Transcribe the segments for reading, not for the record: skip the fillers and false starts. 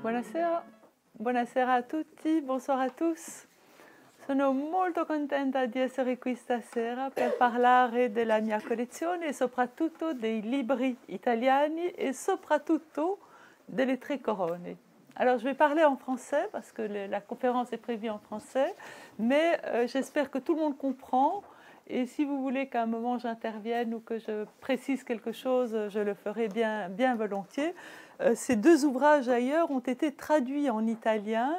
Buonasera, buonasera a tutti, bonsoir a tous. Sono molto contenta di essere qui stasera per parlare della mia collezione e soprattutto dei libri italiani et soprattutto delle Tre Corone. Alors je vais parler en français parce que la conférence est prévue en français, mais j'espère que tout le monde comprend. Et si vous voulez qu'à un moment j'intervienne ou que je précise quelque chose, je le ferai bien volontiers. Ces deux ouvrages ailleurs ont été traduits en italien,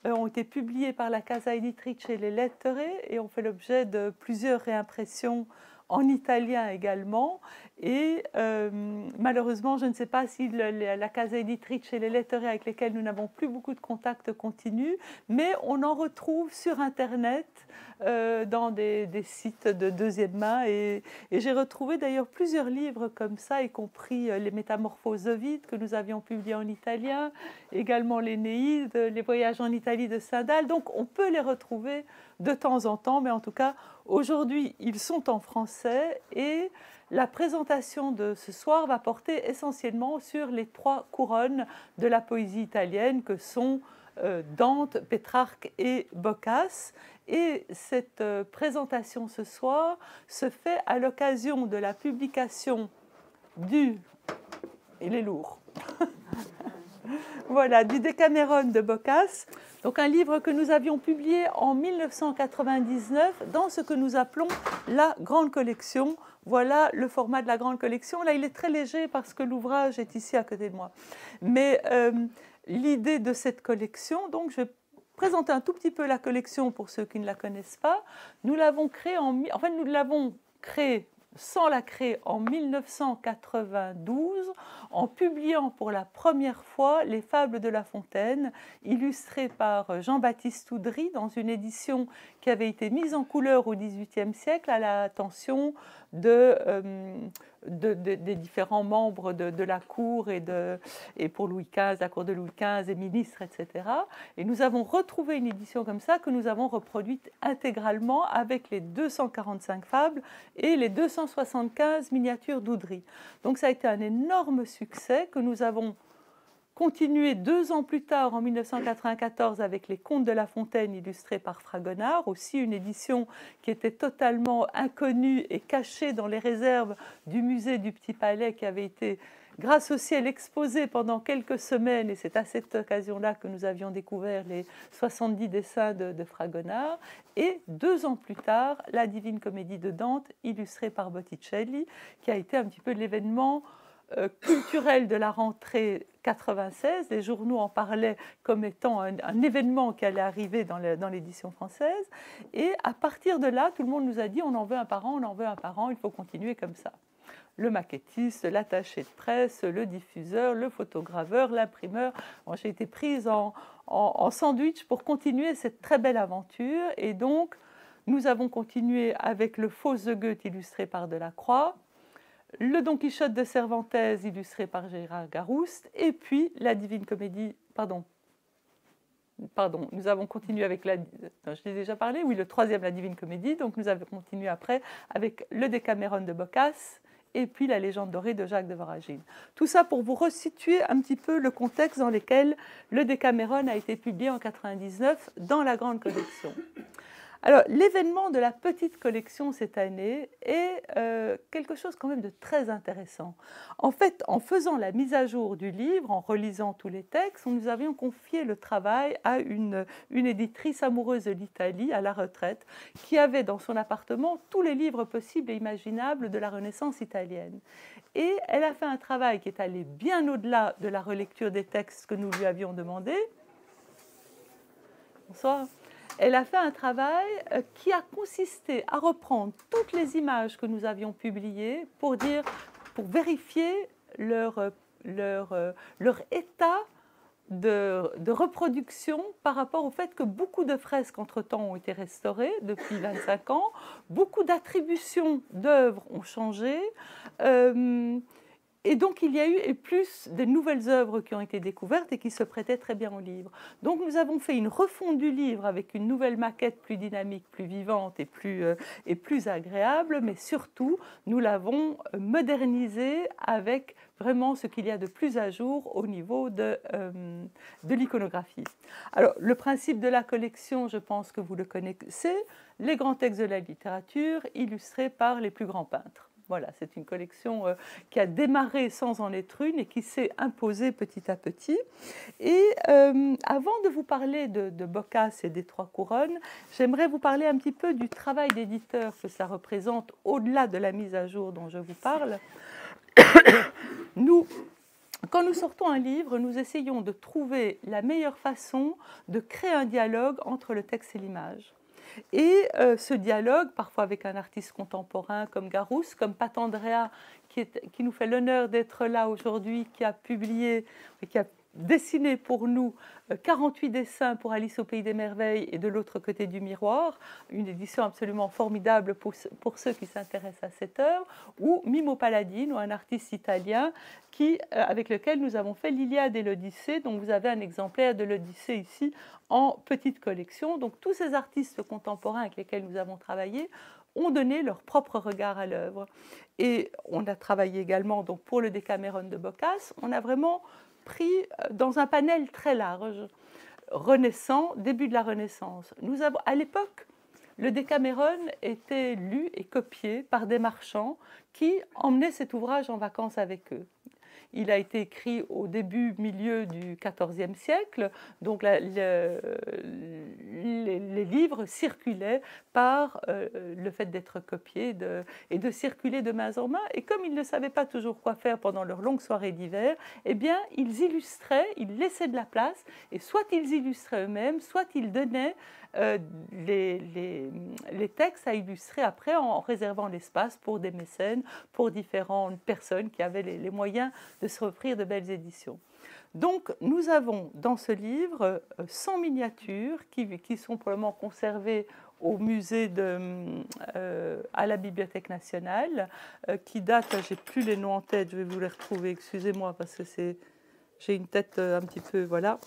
ont été publiés par la Casa Editrice Les Lettere et ont fait l'objet de plusieurs réimpressions en italien également. Et malheureusement, je ne sais pas si la Casa Editrice et les Lettere avec lesquelles nous n'avons plus beaucoup de contacts continuent, mais on en retrouve sur Internet dans des sites de deuxième main. Et j'ai retrouvé d'ailleurs plusieurs livres comme ça, y compris les Métamorphoses d'Ovide que nous avions publiés en italien, également l'Énéide, les Voyages en Italie de Stendhal. Donc on peut les retrouver de temps en temps, mais en tout cas, aujourd'hui, ils sont en français et la présentation de ce soir va porter essentiellement sur les trois couronnes de la poésie italienne que sont Dante, Pétrarque et Boccace. Et cette présentation ce soir se fait à l'occasion de la publication du... Il est lourd. Voilà, du Decameron de Boccace, donc un livre que nous avions publié en 1999 dans ce que nous appelons la Grande Collection. Voilà le format de la Grande Collection. Là, il est très léger parce que l'ouvrage est ici à côté de moi. Mais l'idée de cette collection, donc je vais présenter un tout petit peu la collection pour ceux qui ne la connaissent pas. Nous l'avons créée nous l'avons créée sans la créer en 1992, en publiant pour la première fois les Fables de La Fontaine, illustrées par Jean-Baptiste Oudry dans une édition qui avait été mise en couleur au XVIIIe siècle à l'attention des différents membres de la cour et pour Louis XV, la cour de Louis XV, et ministres, etc. Et nous avons retrouvé une édition comme ça que nous avons reproduite intégralement avec les 245 fables et les 275 miniatures d'Oudry. Donc ça a été un énorme succès que nous avons continué 2 ans plus tard, en 1994, avec les Contes de La Fontaine illustrés par Fragonard, aussi une édition qui était totalement inconnue et cachée dans les réserves du musée du Petit Palais, qui avait été, grâce au ciel, exposée pendant quelques semaines, et c'est à cette occasion-là que nous avions découvert les 70 dessins de Fragonard. Et 2 ans plus tard, la Divine Comédie de Dante, illustrée par Botticelli, qui a été un petit peu l'événement culturel de la rentrée 96. Les journaux en parlaient comme étant un événement qui allait arriver dans l'édition française. Et à partir de là, tout le monde nous a dit on en veut un par an, on en veut un par an, il faut continuer comme ça. Le maquettiste, l'attaché de presse, le diffuseur, le photograveur, l'imprimeur. Bon, j'ai été prise en sandwich pour continuer cette très belle aventure. Et donc, nous avons continué avec le Faust de Goethe illustré par Delacroix, le Don Quichotte de Cervantes illustré par Gérard Garouste, et puis la Divine Comédie, nous avons continué avec je l'ai déjà parlé, oui, le troisième, la Divine Comédie, donc nous avons continué après avec le Decameron de Boccace, et puis la Légende dorée de Jacques de Voragine. Tout ça pour vous resituer un petit peu le contexte dans lequel le Decameron a été publié en 1999 dans la Grande Collection. Alors, l'événement de la petite collection cette année est quelque chose quand même de très intéressant. En fait, en faisant la mise à jour du livre, en relisant tous les textes, nous avions confié le travail à une éditrice amoureuse de l'Italie, à la retraite, qui avait dans son appartement tous les livres possibles et imaginables de la Renaissance italienne. Et elle a fait un travail qui est allé bien au-delà de la relecture des textes que nous lui avions demandé. Bonsoir. Elle a fait un travail qui a consisté à reprendre toutes les images que nous avions publiées pour vérifier leur état de reproduction par rapport au fait que beaucoup de fresques entre-temps ont été restaurées depuis 25 ans, beaucoup d'attributions d'œuvres ont changé. Et donc, il y a eu et plus de nouvelles œuvres qui ont été découvertes et qui se prêtaient très bien au livre. Donc, nous avons fait une refonte du livre avec une nouvelle maquette plus dynamique, plus vivante et plus agréable, mais surtout, nous l'avons modernisé avec vraiment ce qu'il y a de plus à jour au niveau de l'iconographie. Alors, le principe de la collection, je pense que vous le connaissez, les grands textes de la littérature illustrés par les plus grands peintres. Voilà, c'est une collection qui a démarré sans en être une et qui s'est imposée petit à petit. Et avant de vous parler de Boccace et des Trois Couronnes, j'aimerais vous parler un petit peu du travail d'éditeur que ça représente au-delà de la mise à jour dont je vous parle. Quand nous sortons un livre, nous essayons de trouver la meilleure façon de créer un dialogue entre le texte et l'image. Et ce dialogue, parfois avec un artiste contemporain comme Garousse, comme Pat Andrea, qui nous fait l'honneur d'être là aujourd'hui, qui a publié, qui a dessiné pour nous 48 dessins pour Alice au Pays des Merveilles et de l'autre côté du miroir, une édition absolument formidable pour ceux qui s'intéressent à cette œuvre, ou Mimo Palladino, un artiste italien avec lequel nous avons fait l'Iliade et l'Odyssée, donc vous avez un exemplaire de l'Odyssée ici en petite collection. Donc tous ces artistes contemporains avec lesquels nous avons travaillé ont donné leur propre regard à l'œuvre. Et on a travaillé également donc, pour le Décameron de Boccace, on a vraiment pris dans un panel très large, début de la Renaissance. À l'époque, le Décameron était lu et copié par des marchands qui emmenaient cet ouvrage en vacances avec eux. Il a été écrit au milieu du XIVe siècle, donc les livres circulaient par le fait d'être copiés et de circuler de main en main. Et comme ils ne savaient pas toujours quoi faire pendant leurs longues soirées d'hiver, eh bien, ils illustraient, ils laissaient de la place, et soit ils illustraient eux-mêmes, soit ils donnaient les textes à illustrer après en réservant l'espace pour des mécènes, pour différentes personnes qui avaient les moyens de se offrir de belles éditions. Donc, nous avons dans ce livre 100 miniatures qui sont pour le moment conservées au musée à la Bibliothèque nationale, qui datent, j'ai plus les noms en tête, je vais vous les retrouver, excusez-moi, parce que j'ai une tête un petit peu, voilà.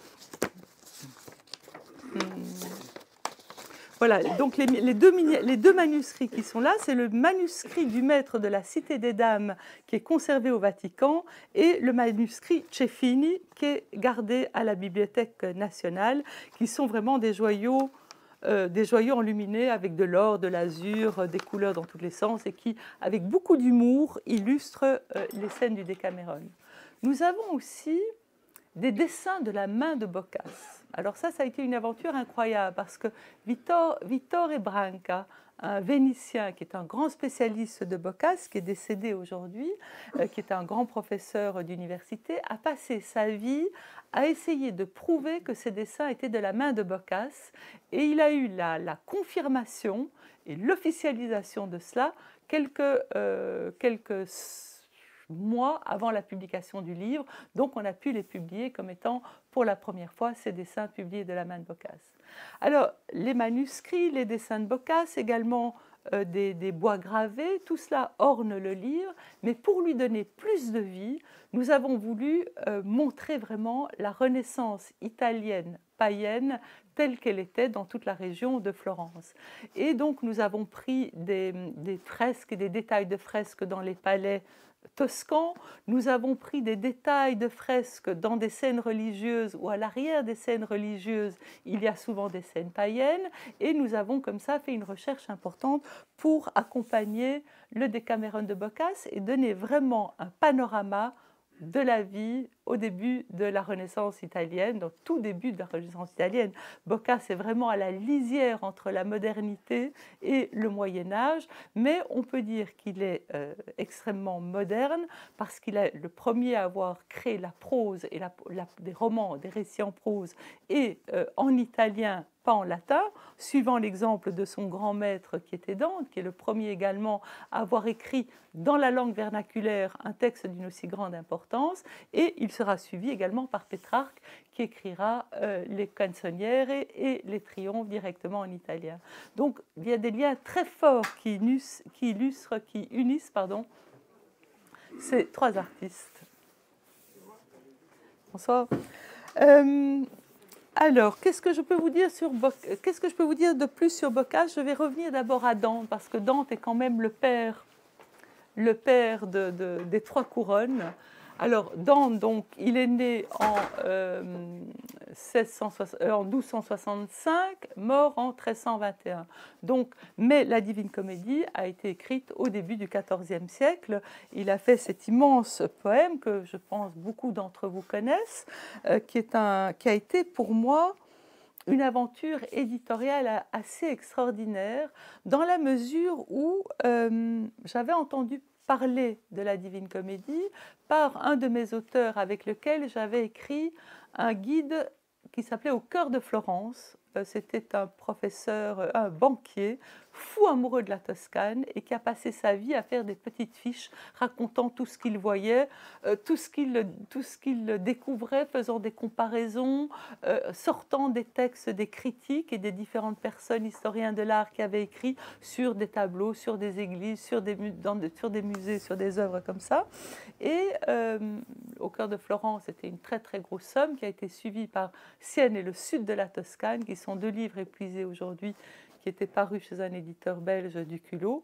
Voilà, donc les deux manuscrits qui sont là, c'est le manuscrit du maître de la Cité des Dames qui est conservé au Vatican et le manuscrit Ceffini qui est gardé à la Bibliothèque nationale, qui sont vraiment des joyaux enluminés avec de l'or, de l'azur, des couleurs dans tous les sens et qui, avec beaucoup d'humour, illustrent les scènes du Décameron. Nous avons aussi des dessins de la main de Boccace. Alors ça a été une aventure incroyable parce que Vittore Branca, un Vénitien qui est un grand spécialiste de Boccace, qui est décédé aujourd'hui, qui est un grand professeur d'université, a passé sa vie à essayer de prouver que ces dessins étaient de la main de Boccace. Et il a eu la confirmation et l'officialisation de cela quelques mois avant la publication du livre. Donc on a pu les publier comme étant pour la première fois ces dessins publiés de la main de Boccace. Alors les manuscrits, les dessins de Boccace, également des bois gravés, tout cela orne le livre, mais pour lui donner plus de vie, nous avons voulu montrer vraiment la Renaissance italienne païenne telle qu'elle était dans toute la région de Florence. Et donc nous avons pris des fresques et des détails de fresques dans les palais toscan, nous avons pris des détails de fresques dans des scènes religieuses ou à l'arrière des scènes religieuses, il y a souvent des scènes païennes et nous avons comme ça fait une recherche importante pour accompagner le Décameron de Boccace et donner vraiment un panorama de la vie au début de la Renaissance italienne, donc tout début de la Renaissance italienne. Boccace est vraiment à la lisière entre la modernité et le Moyen-Âge, mais on peut dire qu'il est extrêmement moderne parce qu'il est le premier à avoir créé la prose et des romans, des récits en prose et en italien, pas en latin, suivant l'exemple de son grand maître qui était Dante, qui est le premier également à avoir écrit dans la langue vernaculaire un texte d'une aussi grande importance, et il sera suivi également par Pétrarque qui écrira les canzoniere et les triomphes directement en italien. Donc il y a des liens très forts qui unissent C'est 3 artistes. Bonsoir. Alors, qu'est-ce que je peux vous dire de plus sur Boccace? Je vais revenir d'abord à Dante, parce que Dante est quand même le père des 3 couronnes. Alors, Dante, donc, il est né en 1265, mort en 1321. Donc, mais la Divine Comédie a été écrite au début du XIVe siècle. Il a fait cet immense poème que je pense beaucoup d'entre vous connaissent, qui a été pour moi une aventure éditoriale assez extraordinaire, dans la mesure où j'avais entendu parler de la Divine Comédie par un de mes auteurs avec lequel j'avais écrit un guide qui s'appelait Au cœur de Florence. C'était un professeur, un banquier, fou amoureux de la Toscane et qui a passé sa vie à faire des petites fiches racontant tout ce qu'il voyait, tout ce qu'il découvrait, faisant des comparaisons, sortant des textes, des critiques et des différentes personnes, historiens de l'art, qui avaient écrit sur des tableaux, sur des églises, sur des musées, sur des œuvres comme ça. Et Au cœur de Florence, c'était une très très grosse somme qui a été suivie par Sienne et le sud de la Toscane, qui sont 2 livres épuisés aujourd'hui, qui étaient parus chez un éditeur belge du Culot.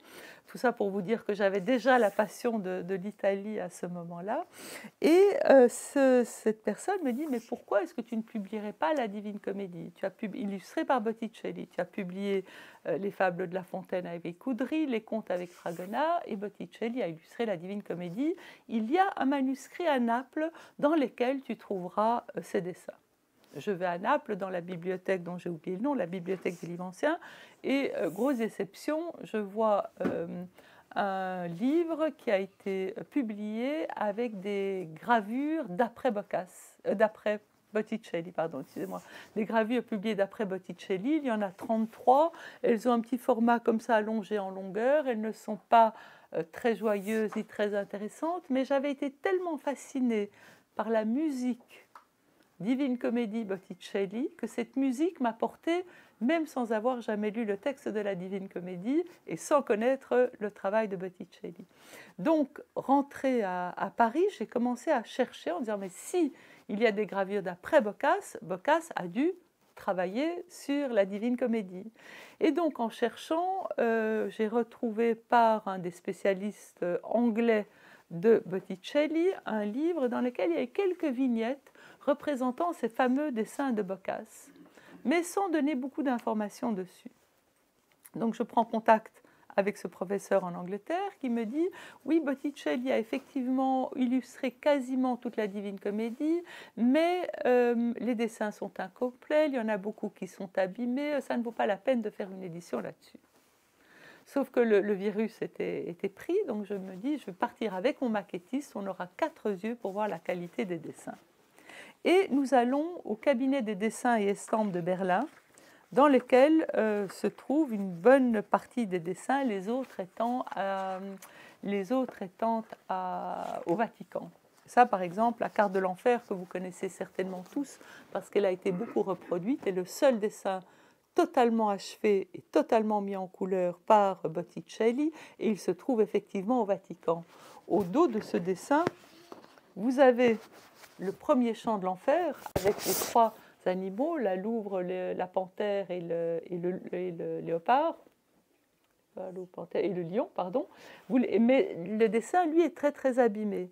Tout ça pour vous dire que j'avais déjà la passion de l'Italie à ce moment-là. Et cette personne me dit, mais pourquoi est-ce que tu ne publierais pas la Divine Comédie? Tu as illustré par Botticelli, tu as publié les Fables de La Fontaine avec Coudry, les Contes avec Fragonard, et Botticelli a illustré la Divine Comédie. Il y a un manuscrit à Naples dans lequel tu trouveras ces dessins. Je vais à Naples, dans la bibliothèque dont j'ai oublié le nom, la bibliothèque des livres anciens, et grosse déception, je vois un livre qui a été publié avec des gravures d'après Botticelli, pardon, excusez-moi, des gravures publiées d'après Botticelli. Il y en a 33. Elles ont un petit format comme ça, allongé en longueur. Elles ne sont pas très joyeuses ni très intéressantes, mais j'avais été tellement fascinée par la musique Divine Comédie Botticelli que cette musique m'a porté, même sans avoir jamais lu le texte de la Divine Comédie et sans connaître le travail de Botticelli. Donc, rentrée à Paris, j'ai commencé à chercher en disant, mais si il y a des gravures d'après Boccace, Boccace a dû travailler sur la Divine Comédie. Et donc, en cherchant, j'ai retrouvé par un des spécialistes anglais de Botticelli un livre dans lequel il y avait quelques vignettes représentant ces fameux dessins de Boccace, mais sans donner beaucoup d'informations dessus. Donc je prends contact avec ce professeur en Angleterre qui me dit « Oui, Botticelli a effectivement illustré quasiment toute la Divine Comédie, mais les dessins sont incomplets, il y en a beaucoup qui sont abîmés, ça ne vaut pas la peine de faire une édition là-dessus. » Sauf que le virus était pris, donc je me dis « Je vais partir avec mon maquettiste, on aura 4 yeux pour voir la qualité des dessins. » Et nous allons au cabinet des dessins et estampes de Berlin, dans lequel se trouve une bonne partie des dessins, les autres étant au Vatican. Ça, par exemple, la carte de l'enfer, que vous connaissez certainement tous, parce qu'elle a été beaucoup reproduite, est le seul dessin totalement achevé et totalement mis en couleur par Botticelli, et il se trouve effectivement au Vatican. Au dos de ce dessin, vous avez le premier chant de l'enfer avec les 3 animaux, la louvre, la panthère et le léopard, et le lion, pardon. Mais le dessin, lui, est très très abîmé.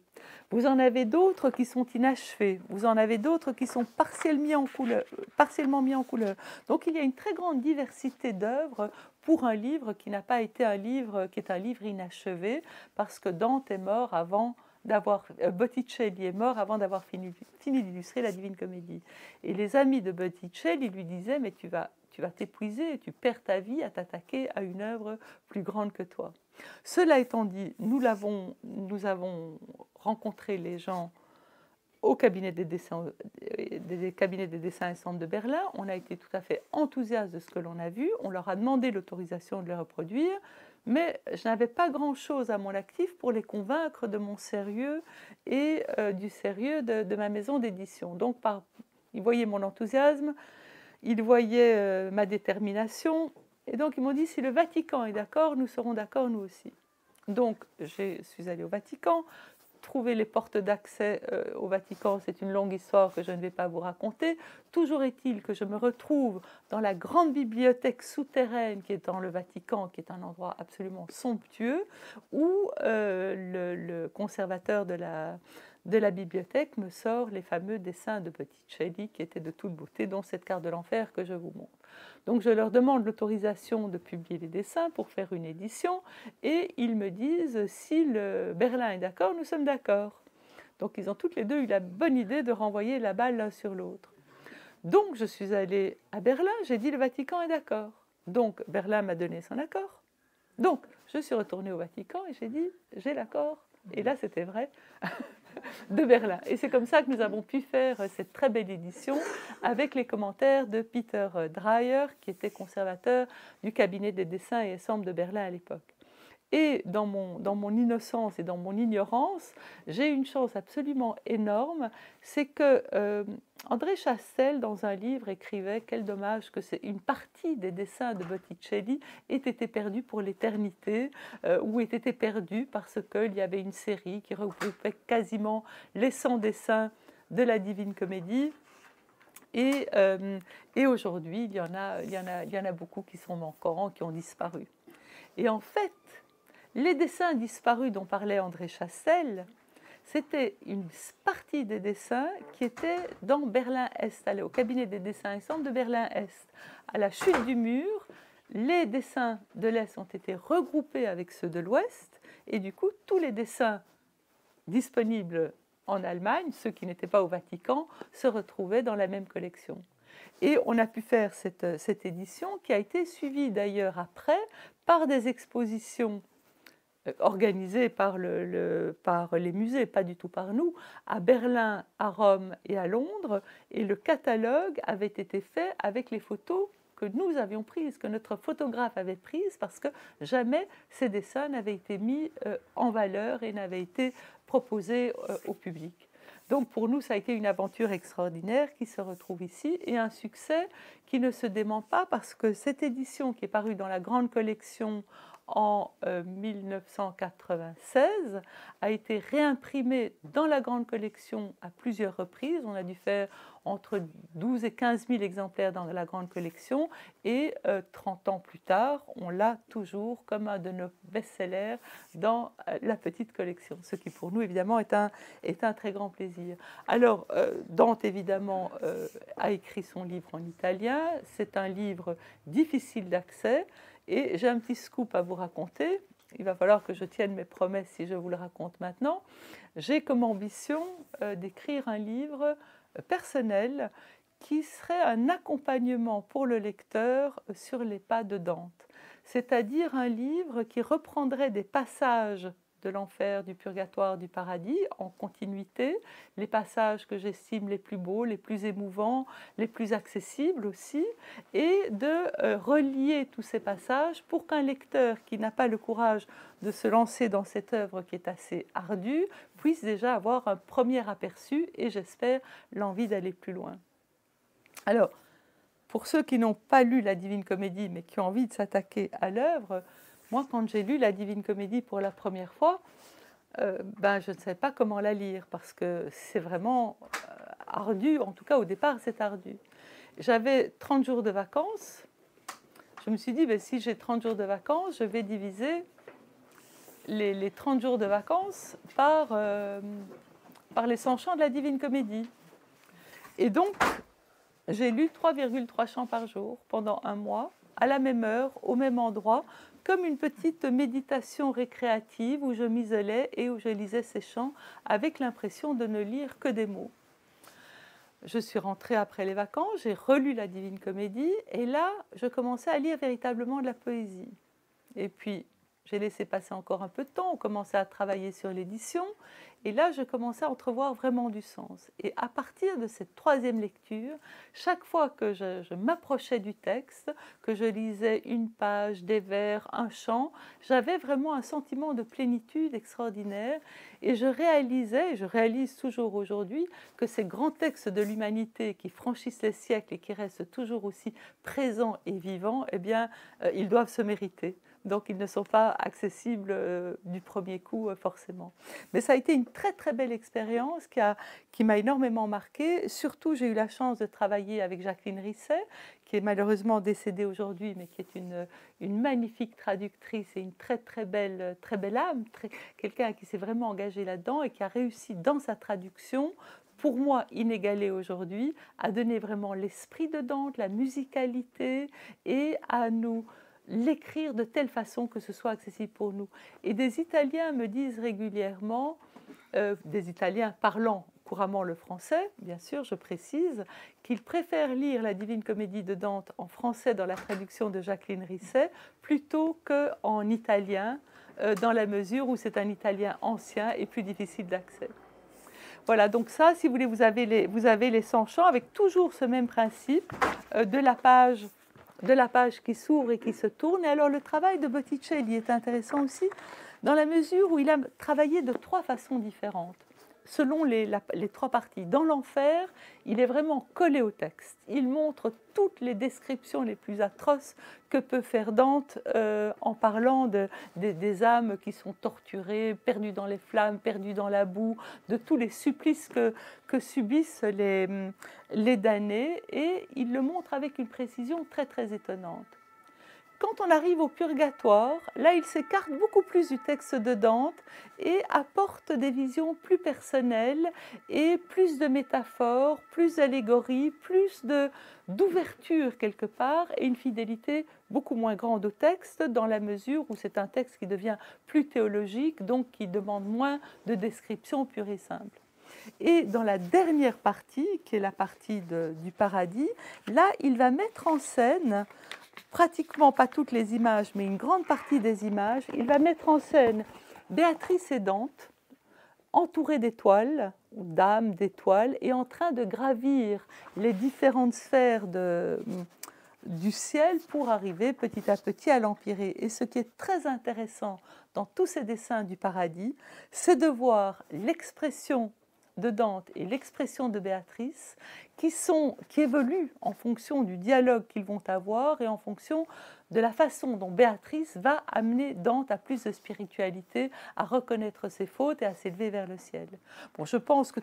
Vous en avez d'autres qui sont inachevés, vous en avez d'autres qui sont partiellement mis en couleur. Donc il y a une très grande diversité d'œuvres pour un livre qui n'a pas été un livre, qui est un livre inachevé, parce que Dante est mort avant Botticelli est mort avant d'avoir fini d'illustrer la Divine Comédie. Et les amis de Botticelli lui disaient, mais tu vas t'épuiser, tu perds ta vie à t'attaquer à une œuvre plus grande que toi. Cela étant dit, nous avons rencontré les gens au cabinet des dessins et centres de Berlin. On a été tout à fait enthousiastes de ce que l'on a vu. On leur a demandé l'autorisation de le reproduire. Mais je n'avais pas grand-chose à mon actif pour les convaincre de mon sérieux et du sérieux de ma maison d'édition. Donc, ils voyaient mon enthousiasme, ils voyaient ma détermination, et donc ils m'ont dit, si le Vatican est d'accord, nous serons d'accord nous aussi. Donc, je suis allée au Vatican. trouver les portes d'accès au Vatican, c'est une longue histoire que je ne vais pas vous raconter. Toujours est-il que je me retrouve dans la grande bibliothèque souterraine qui est dans le Vatican, qui est un endroit absolument somptueux, où le conservateur de la bibliothèque me sort les fameux dessins de Botticelli qui étaient de toute beauté, dont cette carte de l'enfer que je vous montre. Donc je leur demande l'autorisation de publier les dessins pour faire une édition et ils me disent si le Berlin est d'accord, nous sommes d'accord. Donc ils ont toutes les deux eu la bonne idée de renvoyer la balle l'un sur l'autre. Donc je suis allée à Berlin, j'ai dit le Vatican est d'accord. Donc Berlin m'a donné son accord. Donc je suis retournée au Vatican et j'ai dit j'ai l'accord. Et là c'était vrai. De Berlin. Et c'est comme ça que nous avons pu faire cette très belle édition avec les commentaires de Peter Dreyer, qui était conservateur du cabinet des dessins et ensembles de Berlin à l'époque. Et dans mon innocence et dans mon ignorance, j'ai une chance absolument énorme, c'est que André Chastel, dans un livre, écrivait « Quel dommage que c'est une partie des dessins de Botticelli ait été perdue pour l'éternité ou ait été perdue parce qu'il y avait une série qui regroupait quasiment les 100 dessins de la Divine Comédie. » Et aujourd'hui, il y en a beaucoup qui sont manquants, qui ont disparu. Et en fait, les dessins disparus dont parlait André Chastel, c'était une partie des dessins qui étaient dans Berlin-Est, au cabinet des dessins ensemble de Berlin-Est. À la chute du mur, les dessins de l'Est ont été regroupés avec ceux de l'Ouest, et du coup, tous les dessins disponibles en Allemagne, ceux qui n'étaient pas au Vatican, se retrouvaient dans la même collection. Et on a pu faire cette édition qui a été suivie d'ailleurs après par des expositions organisées par les musées, pas du tout par nous, à Berlin, à Rome et à Londres. Et le catalogue avait été fait avec les photos que nous avions prises, que notre photographe avait prises, parce que jamais ces dessins n'avaient été mis en valeur et n'avaient été proposés au public. Donc pour nous, ça a été une aventure extraordinaire qui se retrouve ici et un succès qui ne se dément pas parce que cette édition qui est parue dans la grande collection en 1996 a été réimprimée dans la grande collection à plusieurs reprises. On a dû faire entre 12 et 15 000 exemplaires dans la grande collection et 30 ans plus tard, on l'a toujours comme un de nos best-sellers dans la petite collection, ce qui pour nous évidemment est un très grand plaisir. Alors Dante évidemment a écrit son livre en italien, c'est un livre difficile d'accès et j'ai un petit scoop à vous raconter. Il va falloir que je tienne mes promesses si je vous le raconte maintenant. J'ai comme ambition d'écrire un livre personnel qui serait un accompagnement pour le lecteur sur les pas de Dante, c'est-à-dire un livre qui reprendrait des passages de l'enfer, du purgatoire, du paradis, en continuité, les passages que j'estime les plus beaux, les plus émouvants, les plus accessibles aussi, et de relier tous ces passages pour qu'un lecteur qui n'a pas le courage de se lancer dans cette œuvre qui est assez ardue, puisse déjà avoir un premier aperçu et j'espère l'envie d'aller plus loin. Alors, pour ceux qui n'ont pas lu la Divine Comédie mais qui ont envie de s'attaquer à l'œuvre, moi, quand j'ai lu la Divine Comédie pour la première fois, je ne savais pas comment la lire parce que c'est vraiment ardu, en tout cas au départ c'est ardu. J'avais 30 jours de vacances, je me suis dit si j'ai 30 jours de vacances, je vais diviser les 30 jours de vacances par les 100 chants de la Divine Comédie. Et donc, j'ai lu 3,3 chants par jour pendant un mois, à la même heure, au même endroit, comme une petite méditation récréative où je m'isolais et où je lisais ces chants avec l'impression de ne lire que des mots. Je suis rentrée après les vacances, j'ai relu la Divine Comédie et là, je commençais à lire véritablement de la poésie. Et puis, j'ai laissé passer encore un peu de temps, on commençait à travailler sur l'édition et là, je commençais à entrevoir vraiment du sens. Et à partir de cette troisième lecture, chaque fois que je m'approchais du texte, que je lisais une page, des vers, un chant, j'avais vraiment un sentiment de plénitude extraordinaire et je réalisais, et je réalise toujours aujourd'hui, que ces grands textes de l'humanité qui franchissent les siècles et qui restent toujours aussi présents et vivants, eh bien, ils doivent se mériter. donc ils ne sont pas accessibles du premier coup forcément. Mais ça a été une très très belle expérience qui m'a énormément marquée. Surtout, j'ai eu la chance de travailler avec Jacqueline Risset, qui est malheureusement décédée aujourd'hui, mais qui est une magnifique traductrice et une très belle âme, quelqu'un qui s'est vraiment engagé là-dedans et qui a réussi dans sa traduction, pour moi inégalée aujourd'hui, à donner vraiment l'esprit de Dante, la musicalité et à nous l'écrire de telle façon que ce soit accessible pour nous. Et des Italiens me disent régulièrement, des Italiens parlant couramment le français, bien sûr, je précise, qu'ils préfèrent lire la Divine Comédie de Dante en français dans la traduction de Jacqueline Risset plutôt qu'en italien, dans la mesure où c'est un italien ancien et plus difficile d'accès. Voilà, donc ça, si vous voulez, vous avez les 100 chants avec toujours ce même principe de la page qui s'ouvre et qui se tourne. Et alors le travail de Botticelli est intéressant aussi dans la mesure où il a travaillé de 3 façons différentes, selon les 3 parties. Dans l'enfer, il est vraiment collé au texte. Il montre toutes les descriptions les plus atroces que peut faire Dante en parlant des âmes qui sont torturées, perdues dans les flammes, perdues dans la boue, de tous les supplices que subissent les damnés, et il le montre avec une précision très étonnante. Quand on arrive au purgatoire, là, il s'écarte beaucoup plus du texte de Dante et apporte des visions plus personnelles et plus de métaphores, plus d'allégories, plus d'ouverture quelque part et une fidélité beaucoup moins grande au texte dans la mesure où c'est un texte qui devient plus théologique, donc qui demande moins de description pure et simple. Et dans la dernière partie, qui est la partie du paradis, là, il va mettre en scène pratiquement pas toutes les images, mais une grande partie des images. Il va mettre en scène Béatrice et Dante, entourés d'étoiles, ou d'âmes d'étoiles, et en train de gravir les différentes sphères du ciel pour arriver petit à petit à l'Empyrée. Et ce qui est très intéressant dans tous ces dessins du paradis, c'est de voir l'expression de Dante et l'expression de Béatrice qui évoluent en fonction du dialogue qu'ils vont avoir et en fonction de la façon dont Béatrice va amener Dante à plus de spiritualité, à reconnaître ses fautes et à s'élever vers le ciel. Bon, je pense que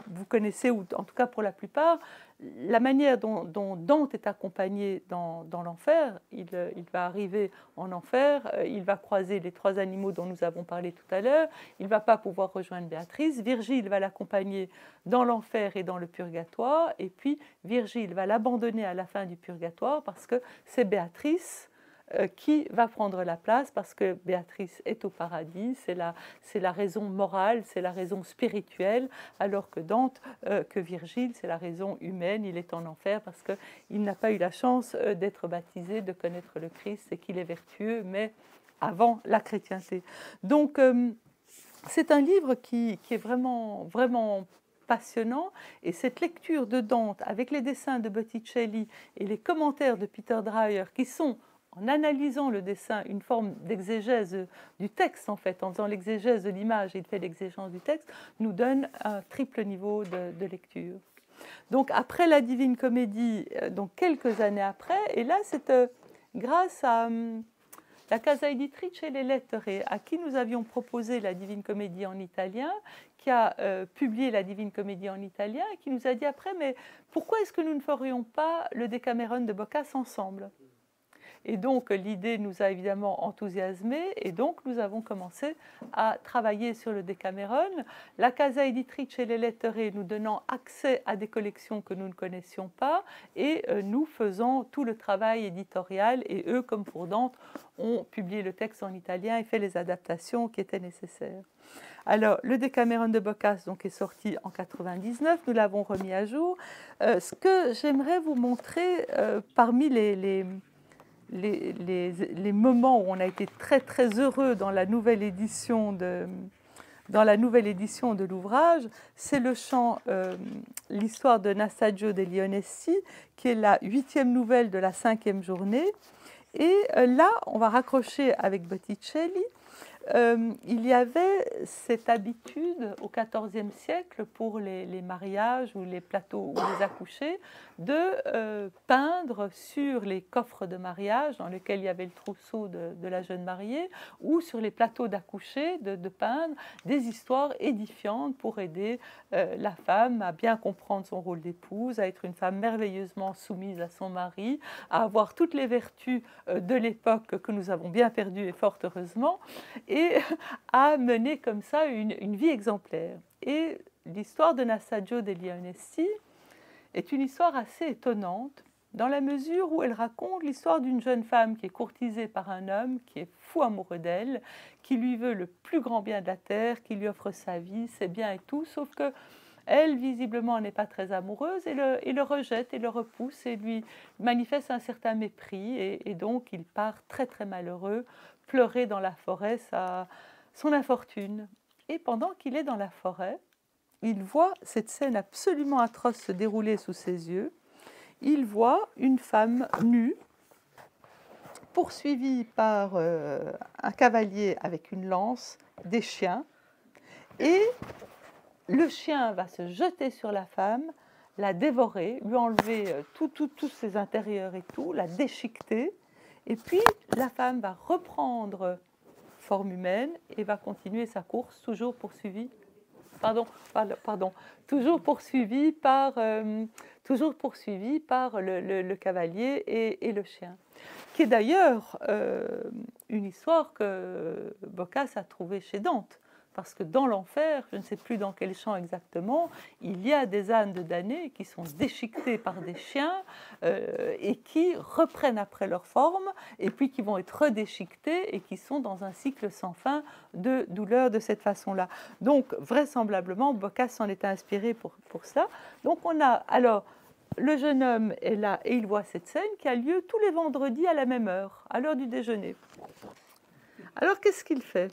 vous connaissez, ou en tout cas pour la plupart, la manière dont Dante est accompagné dans l'enfer. Il va arriver en enfer, il va croiser les 3 animaux dont nous avons parlé tout à l'heure, il ne va pas pouvoir rejoindre Béatrice, Virgile va l'accompagner dans l'enfer et dans le purgatoire, et puis Virgile va l'abandonner à la fin du purgatoire parce que c'est Béatrice qui va prendre la place, parce que Béatrice est au paradis, c'est la raison morale, c'est la raison spirituelle, alors que Dante, que Virgile, c'est la raison humaine, il est en enfer parce qu'il n'a pas eu la chance d'être baptisé, de connaître le Christ, et qu'il est vertueux, mais avant la chrétienté. Donc c'est un livre qui est vraiment passionnant, et cette lecture de Dante avec les dessins de Botticelli et les commentaires de Peter Dreyer qui sont, en analysant le dessin, une forme d'exégèse du texte, en fait, en faisant l'exégèse de l'image et il fait l'exégèse du texte, nous donne un triple niveau de lecture. Donc après la Divine Comédie, donc quelques années après, et là c'est grâce à la Casa Editrice et les Lettere, à qui nous avions proposé la Divine Comédie en italien, qui a publié la Divine Comédie en italien, et qui nous a dit après, mais pourquoi est-ce que nous ne ferions pas le Decameron de Boccace ensemble ? Et donc l'idée nous a évidemment enthousiasmés, et donc nous avons commencé à travailler sur le Decameron. La Casa Editrice et les Lettere nous donnant accès à des collections que nous ne connaissions pas, et nous faisons tout le travail éditorial, et eux, comme pour Dante, ont publié le texte en italien et fait les adaptations qui étaient nécessaires. Alors, le Decameron de Boccace donc, est sorti en 1999, nous l'avons remis à jour. Ce que j'aimerais vous montrer parmi les moments où on a été très heureux dans la nouvelle édition de l'ouvrage, c'est le chant L'histoire de Nasaggio dei Leonesti, qui est la 8e nouvelle de la 5e journée. Et là, on va raccrocher avec Botticelli il y avait cette habitude au XIVe siècle pour les mariages ou les plateaux ou les accouchés de peindre sur les coffres de mariage dans lesquels il y avait le trousseau de la jeune mariée ou sur les plateaux d'accouchés de peindre des histoires édifiantes pour aider la femme à bien comprendre son rôle d'épouse, à être une femme merveilleusement soumise à son mari, à avoir toutes les vertus de l'époque que nous avons bien perdues et fort heureusement, et à mener comme ça une vie exemplaire. Et l'histoire de Nasaggio degli Onesti est une histoire assez étonnante dans la mesure où elle raconte l'histoire d'une jeune femme qui est courtisée par un homme qui est fou amoureux d'elle, qui lui veut le plus grand bien de la terre, qui lui offre sa vie, ses biens et tout, sauf que elle, visiblement, n'est pas très amoureuse et le rejette et le repousse et lui manifeste un certain mépris. Et donc, il part très, très malheureux, pleurer dans la forêt son infortune. Et pendant qu'il est dans la forêt, il voit cette scène absolument atroce se dérouler sous ses yeux. Il voit une femme nue, poursuivie par un cavalier avec une lance, des chiens, et le chien va se jeter sur la femme, la dévorer, lui enlever tous ses intérieurs et tout, la déchiqueter, et puis la femme va reprendre forme humaine et va continuer sa course, toujours poursuivie. Toujours poursuivi par le cavalier et le chien, qui est d'ailleurs une histoire que Boccace a trouvée chez Dante, parce que dans l'enfer, je ne sais plus dans quel champ exactement, il y a des ânes de damnés qui sont déchiquetés par des chiens et qui reprennent après leur forme, et puis qui vont être redéchiquetés et qui sont dans un cycle sans fin de douleur de cette façon-là. Donc, vraisemblablement, Boccace s'en est inspiré pour ça. Donc, on a alors le jeune homme est là et il voit cette scène qui a lieu tous les vendredis à la même heure, à l'heure du déjeuner. Alors, qu'est-ce qu'il fait ?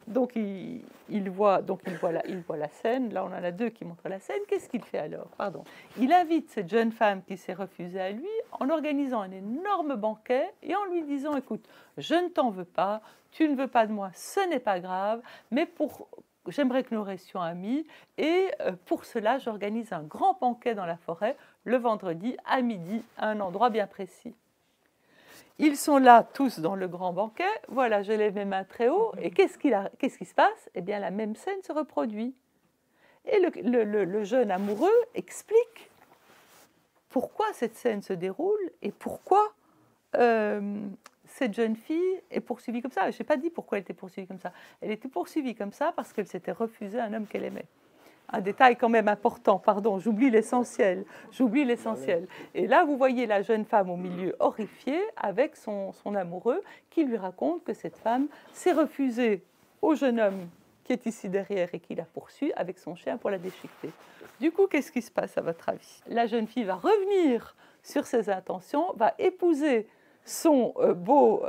Donc il voit la scène. Là, on en a deux qui montrent la scène. Qu'est-ce qu'il fait alors ? Il invite cette jeune femme qui s'est refusée à lui en organisant un énorme banquet et en lui disant « Écoute, je ne t'en veux pas, tu ne veux pas de moi, ce n'est pas grave, mais j'aimerais que nous restions amis et pour cela, j'organise un grand banquet dans la forêt le vendredi à midi à un endroit bien précis. » Ils sont là tous dans le grand banquet, voilà, je lève mes mains très haut, et qu'est-ce qui se passe ? Eh bien, la même scène se reproduit. Et le jeune amoureux explique pourquoi cette scène se déroule et pourquoi cette jeune fille est poursuivie comme ça. Je n'ai pas dit pourquoi elle était poursuivie comme ça. Elle était poursuivie comme ça parce qu'elle s'était refusée à un homme qu'elle aimait. Un détail quand même important, pardon, j'oublie l'essentiel. Et là, vous voyez la jeune femme au milieu horrifiée avec son amoureux qui lui raconte que cette femme s'est refusée au jeune homme qui est ici derrière et qui la poursuit avec son chien pour la déchiqueter. Du coup, qu'est-ce qui se passe à votre avis ? La jeune fille va revenir sur ses intentions, va épouser son beau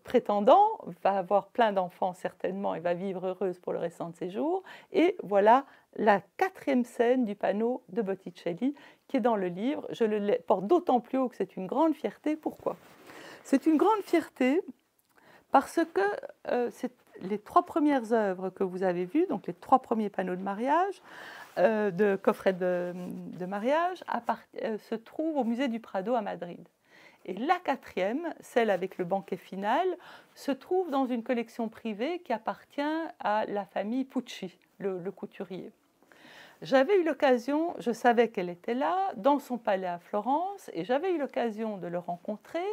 prétendant, va avoir plein d'enfants certainement et va vivre heureuse pour le restant de ses jours. Et voilà la 4e scène du panneau de Botticelli qui est dans le livre. Je le porte d'autant plus haut que c'est une grande fierté. Pourquoi ? C'est une grande fierté parce que c'est les 3 premières œuvres que vous avez vues, donc les 3 premiers panneaux de mariage, de coffrets de mariage, se trouvent au musée du Prado à Madrid. Et la 4e, celle avec le banquet final, se trouve dans une collection privée qui appartient à la famille Pucci, le couturier. J'avais eu l'occasion, je savais qu'elle était là, dans son palais à Florence, et j'avais eu l'occasion de le rencontrer,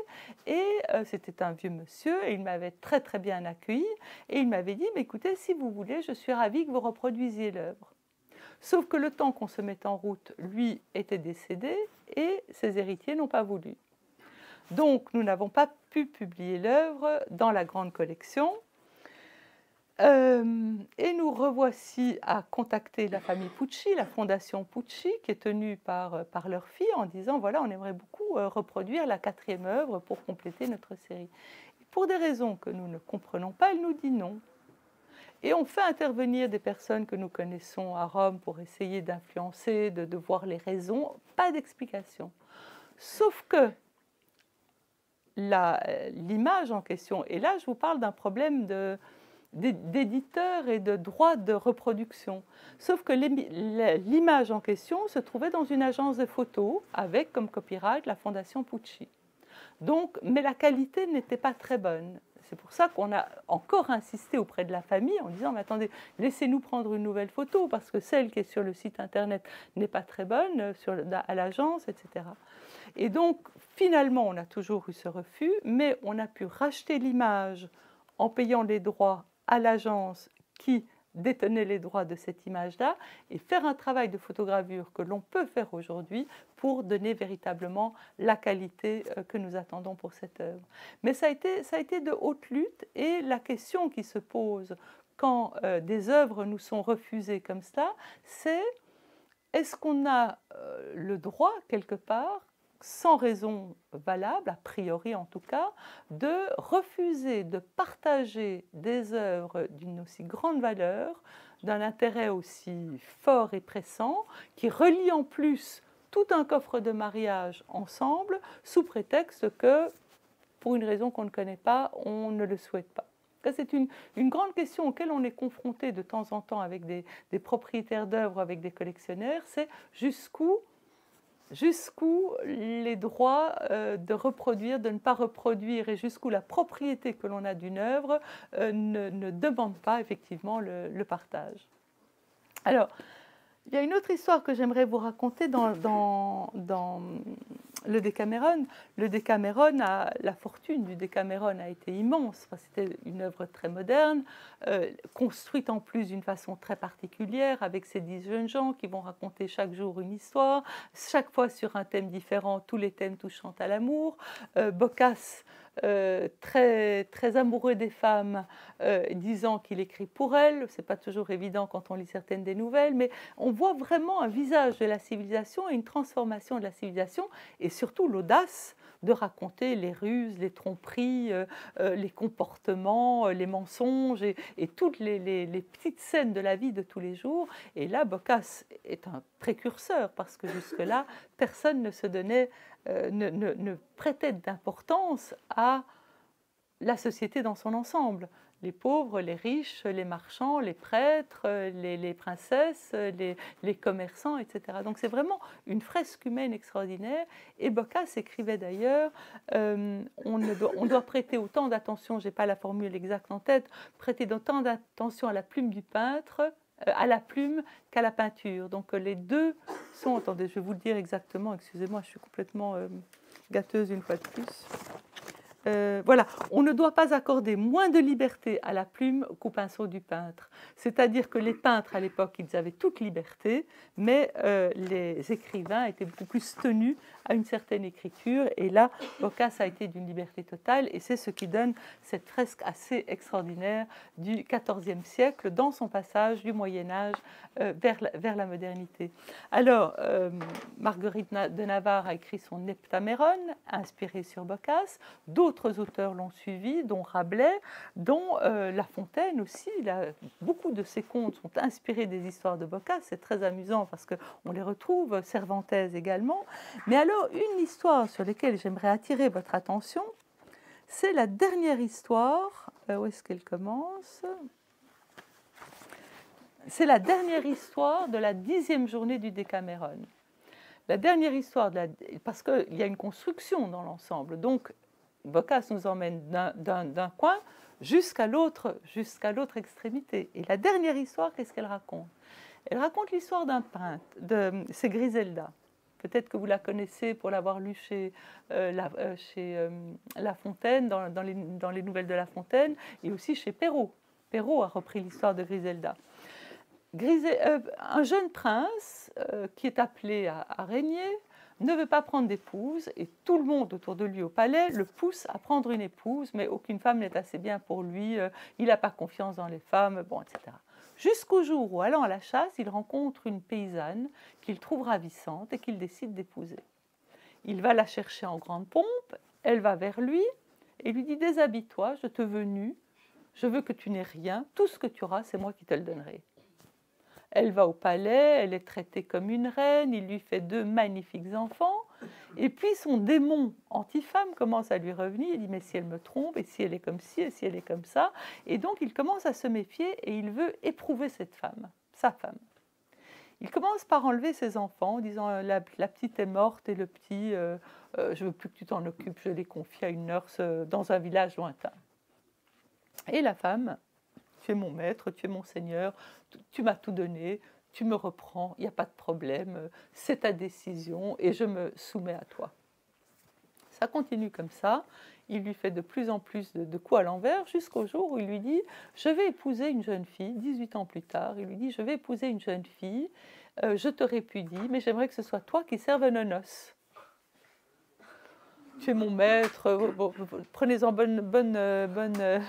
et c'était un vieux monsieur, et il m'avait très très bien accueilli, et il m'avait dit, mais écoutez, si vous voulez, je suis ravie que vous reproduisiez l'œuvre. Sauf que le temps qu'on se mette en route, lui était décédé, et ses héritiers n'ont pas voulu. Donc, nous n'avons pas pu publier l'œuvre dans la grande collection. Et nous revoici à contacter la famille Pucci, la fondation Pucci, qui est tenue par leur fille, en disant, voilà, on aimerait beaucoup reproduire la 4e œuvre pour compléter notre série. Et pour des raisons que nous ne comprenons pas, elle nous dit non. Et on fait intervenir des personnes que nous connaissons à Rome pour essayer d'influencer, de voir les raisons, pas d'explication. Sauf que l'image en question, et là je vous parle d'un problème d'éditeurs et de droits de reproduction. Sauf que l'image en question se trouvait dans une agence de photos avec comme copyright la Fondation Pucci. Donc, mais la qualité n'était pas très bonne. C'est pour ça qu'on a encore insisté auprès de la famille en disant « Mais attendez, laissez-nous prendre une nouvelle photo parce que celle qui est sur le site internet n'est pas très bonne à l'agence, etc. » Et donc, finalement, on a toujours eu ce refus, mais on a pu racheter l'image en payant les droits à l'agence qui détenait les droits de cette image-là et faire un travail de photogravure que l'on peut faire aujourd'hui pour donner véritablement la qualité que nous attendons pour cette œuvre. Mais ça a été de haute lutte et la question qui se pose quand des œuvres nous sont refusées comme ça, c'est est-ce qu'on a le droit quelque part sans raison valable, a priori en tout cas, de refuser de partager des œuvres d'une aussi grande valeur, d'un intérêt aussi fort et pressant, qui relient en plus tout un coffre de mariage ensemble, sous prétexte que, pour une raison qu'on ne connaît pas, on ne le souhaite pas. C'est une grande question auquel on est confronté de temps en temps avec des propriétaires d'œuvres, avec des collectionneurs, c'est jusqu'où les droits de reproduire, de ne pas reproduire, et jusqu'où la propriété que l'on a d'une œuvre ne demande pas effectivement le partage. Alors, il y a une autre histoire que j'aimerais vous raconter dans le Decameron. Le Decameron, la fortune du Decameron a été immense. Enfin, c'était une œuvre très moderne, construite en plus d'une façon très particulière, avec ces 10 jeunes gens qui vont raconter chaque jour une histoire, chaque fois sur un thème différent, tous les thèmes touchant à l'amour. Boccace, très, très amoureux des femmes, disant qu'il écrit pour elles. Ce n'est pas toujours évident quand on lit certaines des nouvelles, mais on voit vraiment un visage de la civilisation et une transformation de la civilisation, et surtout l'audace de raconter les ruses, les tromperies, les comportements, les mensonges et toutes les petites scènes de la vie de tous les jours. Et là, Boccace est un précurseur, parce que jusque-là, personne ne se donnait, ne prêtait d'importance à la société dans son ensemble. Les pauvres, les riches, les marchands, les prêtres, les princesses, les commerçants, etc. Donc c'est vraiment une fresque humaine extraordinaire. Et Boccace écrivait d'ailleurs on doit prêter autant d'attention, je n'ai pas la formule exacte en tête, prêter autant d'attention à la plume du peintre, à la plume qu'à la peinture. Donc les deux sont, attendez, je vais vous le dire exactement, excusez-moi, je suis complètement gâteuse une fois de plus. Voilà, on ne doit pas accorder moins de liberté à la plume qu'au pinceau du peintre. C'est-à-dire que les peintres, à l'époque, ils avaient toute liberté, mais les écrivains étaient beaucoup plus tenus à une certaine écriture. Et là, Boccace a été d'une liberté totale, et c'est ce qui donne cette fresque assez extraordinaire du XIVe siècle, dans son passage du Moyen-Âge vers la modernité. Alors, Marguerite de Navarre a écrit son Heptaméron, inspiré sur Boccace. D'autres auteurs l'ont suivi, dont Rabelais, dont La Fontaine aussi. Beaucoup de ses contes sont inspirés des histoires de Boccace. C'est très amusant parce qu'on les retrouve, Cervantes également. Mais alors, une histoire sur laquelle j'aimerais attirer votre attention, c'est la dernière histoire. Où est-ce qu'elle commence ? C'est la dernière histoire de la 10e journée du Décameron. La dernière histoire, parce qu'il y a une construction dans l'ensemble. Donc, Boccace nous emmène d'un coin jusqu'à l'autre extrémité. Et la dernière histoire, qu'est-ce qu'elle raconte ? Elle raconte l'histoire d'un peintre, c'est Griselda. Peut-être que vous la connaissez pour l'avoir lu chez La Fontaine, dans les nouvelles de La Fontaine, et aussi chez Perrault. Perrault a repris l'histoire de Griselda. Un jeune prince qui est appelé à régner ne veut pas prendre d'épouse, et tout le monde autour de lui au palais le pousse à prendre une épouse, mais aucune femme n'est assez bien pour lui, il n'a pas confiance dans les femmes, bon, etc. Jusqu'au jour où, allant à la chasse, il rencontre une paysanne qu'il trouve ravissante et qu'il décide d'épouser. Il va la chercher en grande pompe, elle va vers lui et lui dit « Déshabille-toi, je te veux nue, je veux que tu n'aies rien, tout ce que tu auras, c'est moi qui te le donnerai ». Elle va au palais, elle est traitée comme une reine, il lui fait 2 magnifiques enfants. Et puis son démon anti-femme commence à lui revenir, il dit mais si elle me trompe, et si elle est comme ci, et si elle est comme ça. Et donc il commence à se méfier et il veut éprouver cette femme, sa femme. Il commence par enlever ses enfants en disant la petite est morte et le petit, je veux plus que tu t'en occupes, je l'ai confié à une nurse dans un village lointain. Et la femme, tu es mon maître, tu es mon seigneur, tu m'as tout donné, tu me reprends, il n'y a pas de problème, c'est ta décision et je me soumets à toi. Ça continue comme ça, il lui fait de plus en plus de coups à l'envers jusqu'au jour où il lui dit « Je vais épouser une jeune fille », 18 ans plus tard, il lui dit « Je vais épouser une jeune fille, je te répudie, mais j'aimerais que ce soit toi qui serve nos noces. » Tu es mon maître, bon, prenez-en bonne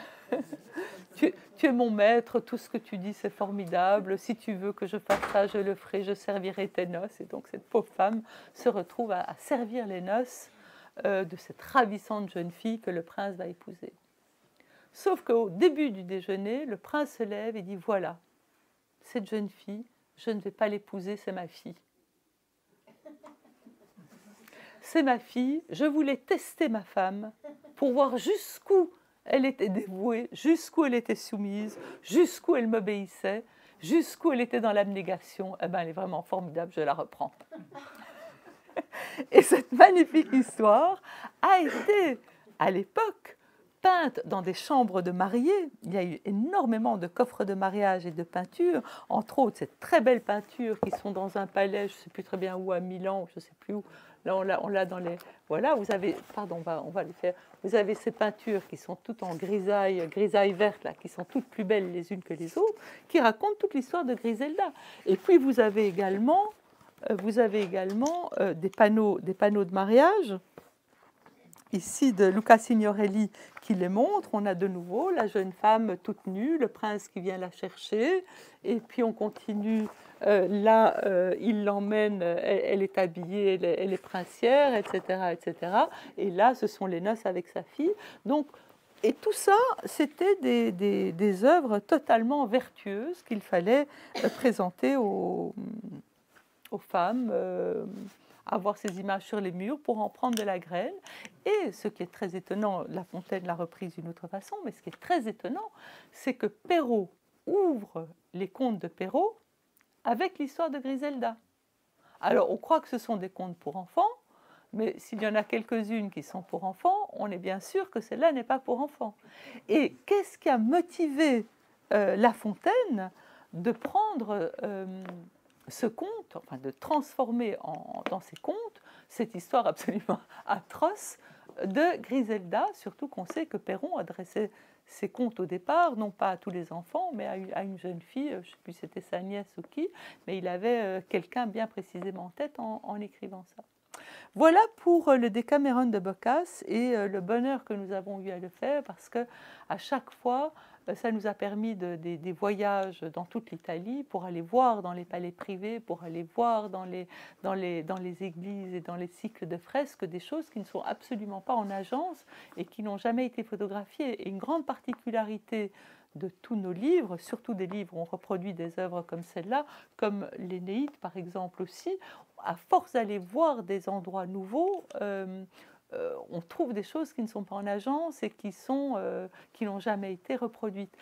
tu es mon maître, tout ce que tu dis c'est formidable, si tu veux que je fasse ça, je le ferai, je servirai tes noces. Et donc cette pauvre femme se retrouve à servir les noces de cette ravissante jeune fille que le prince va épouser. Sauf qu'au début du déjeuner, le prince se lève et dit « Voilà, cette jeune fille, je ne vais pas l'épouser, c'est ma fille. C'est ma fille, je voulais tester ma femme pour voir jusqu'où elle était dévouée, jusqu'où elle était soumise, jusqu'où elle m'obéissait, jusqu'où elle était dans l'abnégation. Eh ben, elle est vraiment formidable, je la reprends. » Et cette magnifique histoire a été, à l'époque, peinte dans des chambres de mariés. Il y a eu énormément de coffres de mariage et de peintures, entre autres ces très belles peintures qui sont dans un palais, je ne sais plus très bien où, à Milan, je ne sais plus où. Là, on l'a dans les... Voilà, vous avez... Pardon, on va les faire. Vous avez ces peintures qui sont toutes en grisaille verte, là, qui sont toutes plus belles les unes que les autres, qui racontent toute l'histoire de Griselda. Et puis, vous avez également des panneaux de mariage, ici de Luca Signorelli qui les montre. On a de nouveau la jeune femme toute nue, le prince qui vient la chercher, et puis on continue, il l'emmène, elle est habillée, elle est princière, etc., etc. Et là, ce sont les noces avec sa fille. Donc, et tout ça, c'était des œuvres totalement vertueuses qu'il fallait présenter aux femmes, avoir ces images sur les murs pour en prendre de la graine. Et ce qui est très étonnant, La Fontaine l'a reprise d'une autre façon, mais ce qui est très étonnant, c'est que Perrault ouvre les contes de Perrault avec l'histoire de Griselda. Alors, on croit que ce sont des contes pour enfants, mais s'il y en a quelques-unes qui sont pour enfants, on est bien sûr que celle-là n'est pas pour enfants. Et qu'est-ce qui a motivé La Fontaine de prendre ce conte, enfin de transformer dans ses contes cette histoire absolument atroce de Griselda, surtout qu'on sait que Perrault adressait ses contes au départ, non pas à tous les enfants, mais à une jeune fille, je ne sais plus si c'était sa nièce ou qui, mais il avait quelqu'un bien précisément en tête en écrivant ça. Voilà pour le Decameron de Boccace et le bonheur que nous avons eu à le faire, parce que à chaque fois, ça nous a permis des voyages dans toute l'Italie pour aller voir dans les palais privés, pour aller voir dans les églises et dans les cycles de fresques des choses qui ne sont absolument pas en agence et qui n'ont jamais été photographiées. Et une grande particularité de tous nos livres, surtout des livres où on reproduit des œuvres comme celle-là, comme l'Énéide par exemple aussi, à force d'aller voir des endroits nouveaux, on trouve des choses qui ne sont pas en agence et qui n'ont jamais été reproduites.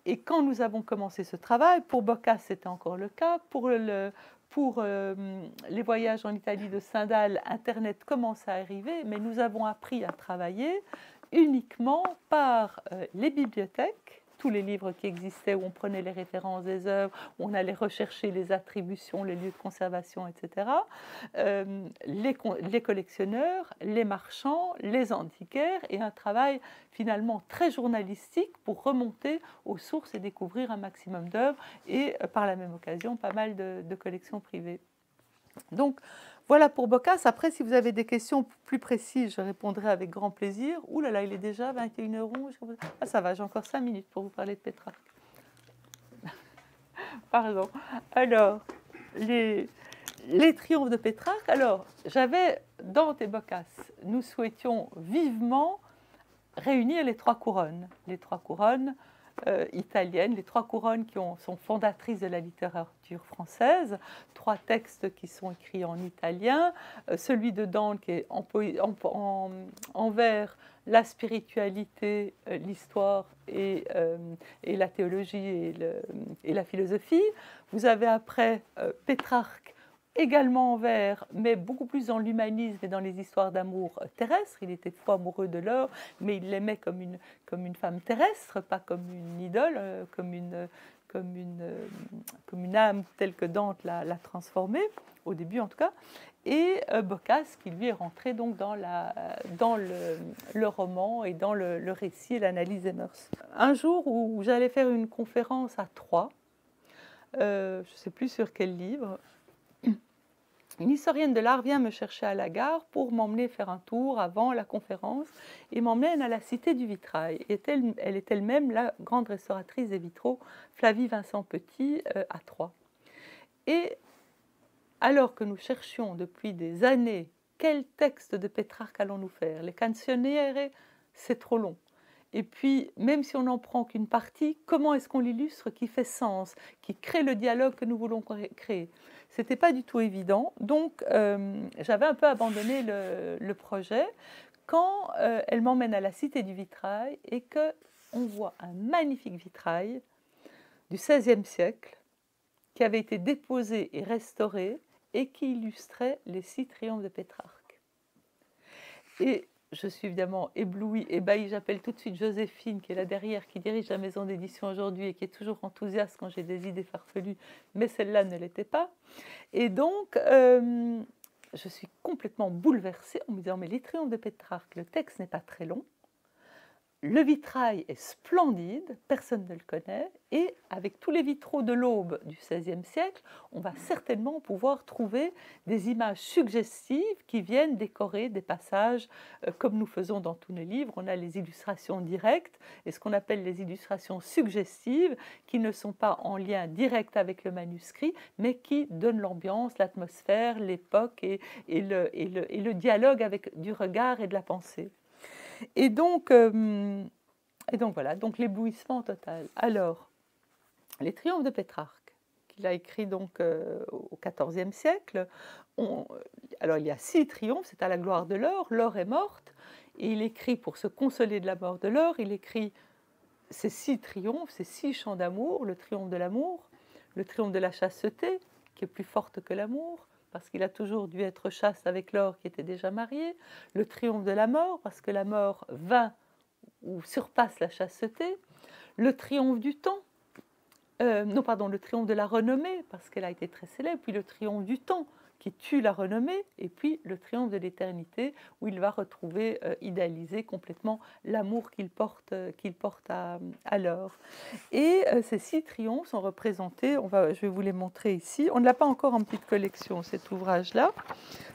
Et quand nous avons commencé ce travail, pour Boccace c'était encore le cas, pour les voyages en Italie de Stendhal, Internet commence à arriver, mais nous avons appris à travailler uniquement par les bibliothèques, tous les livres qui existaient, où on prenait les références des œuvres, où on allait rechercher les attributions, les lieux de conservation, etc. Les collectionneurs, les marchands, les antiquaires, et un travail finalement très journalistique pour remonter aux sources et découvrir un maximum d'œuvres, et par la même occasion, pas mal de collections privées. Donc, voilà pour Boccace. Après, si vous avez des questions plus précises, je répondrai avec grand plaisir. Ouh là là, il est déjà 21h11. Ah, ça va, j'ai encore 5 minutes pour vous parler de Pétrarque. Pardon. Alors, les triomphes de Pétrarque. Alors, j'avais, Dante et Boccace, nous souhaitions vivement réunir les 3 couronnes. Les 3 couronnes, italiennes, les 3 couronnes sont fondatrices de la littérature française, 3 textes qui sont écrits en italien, celui de Dante qui est en vers la spiritualité, l'histoire et la théologie et la philosophie. Vous avez après Pétrarque, également en vers, mais beaucoup plus dans l'humanisme et dans les histoires d'amour terrestre. Il était fou amoureux de l'or, mais il l'aimait comme une femme terrestre, pas comme une idole, comme une âme telle que Dante l'a transformée, au début en tout cas. Et Boccace, qui lui est rentré donc dans le roman et dans le récit et l'analyse des mœurs. Un jour où j'allais faire une conférence à Troyes, je ne sais plus sur quel livre, une historienne de l'art vient me chercher à la gare pour m'emmener faire un tour avant la conférence et m'emmène à la Cité du Vitrail. Elle est elle-même la grande restauratrice des vitraux, Flavie Vincent Petit, à Troyes. Et alors que nous cherchions depuis des années quel texte de Pétrarque allons-nous faire, les Canzoniere, c'est trop long. Et puis, même si on n'en prend qu'une partie, comment est-ce qu'on l'illustre qui fait sens, qui crée le dialogue que nous voulons créer? Ce n'était pas du tout évident, donc j'avais un peu abandonné le projet quand elle m'emmène à la Cité du Vitrail et qu'on voit un magnifique vitrail du XVIe siècle qui avait été déposé et restauré et qui illustrait les 6 triomphes de Pétrarque. Et je suis évidemment éblouie, ébahie. J'appelle tout de suite Joséphine, qui est là derrière, qui dirige la maison d'édition aujourd'hui et qui est toujours enthousiaste quand j'ai des idées farfelues, mais celle-là ne l'était pas. Et donc, je suis complètement bouleversée en me disant, mais les triomphes de Pétrarque, le texte n'est pas très long, le vitrail est splendide, personne ne le connaît, et avec tous les vitraux de l'aube du XVIe siècle, on va certainement pouvoir trouver des images suggestives qui viennent décorer des passages comme nous faisons dans tous nos livres. On a les illustrations directes et ce qu'on appelle les illustrations suggestives qui ne sont pas en lien direct avec le manuscrit, mais qui donnent l'ambiance, l'atmosphère, l'époque et le dialogue avec du regard et de la pensée. Et donc voilà, donc l'éblouissement total. Alors, les triomphes de Pétrarque, qu'il a écrit donc au XIVe siècle, alors il y a 6 triomphes, c'est à la gloire de l'or est morte, et il écrit pour se consoler de la mort de l'or, il écrit ces 6 triomphes, ces 6 chants d'amour, le triomphe de l'amour, le triomphe de la chasteté, qui est plus forte que l'amour, parce qu'il a toujours dû être chaste avec l'or qui était déjà marié, le triomphe de la mort, parce que la mort vainc ou surpasse la chasteté, le triomphe du temps, le triomphe de la renommée, parce qu'elle a été très célèbre, puis le triomphe du temps, qui tue la renommée, et puis le triomphe de l'éternité, où il va retrouver, idéaliser complètement l'amour qu'il porte à l'or. Et ces 6 triomphes sont représentés, je vais vous les montrer ici. On ne l'a pas encore en petite collection, cet ouvrage-là,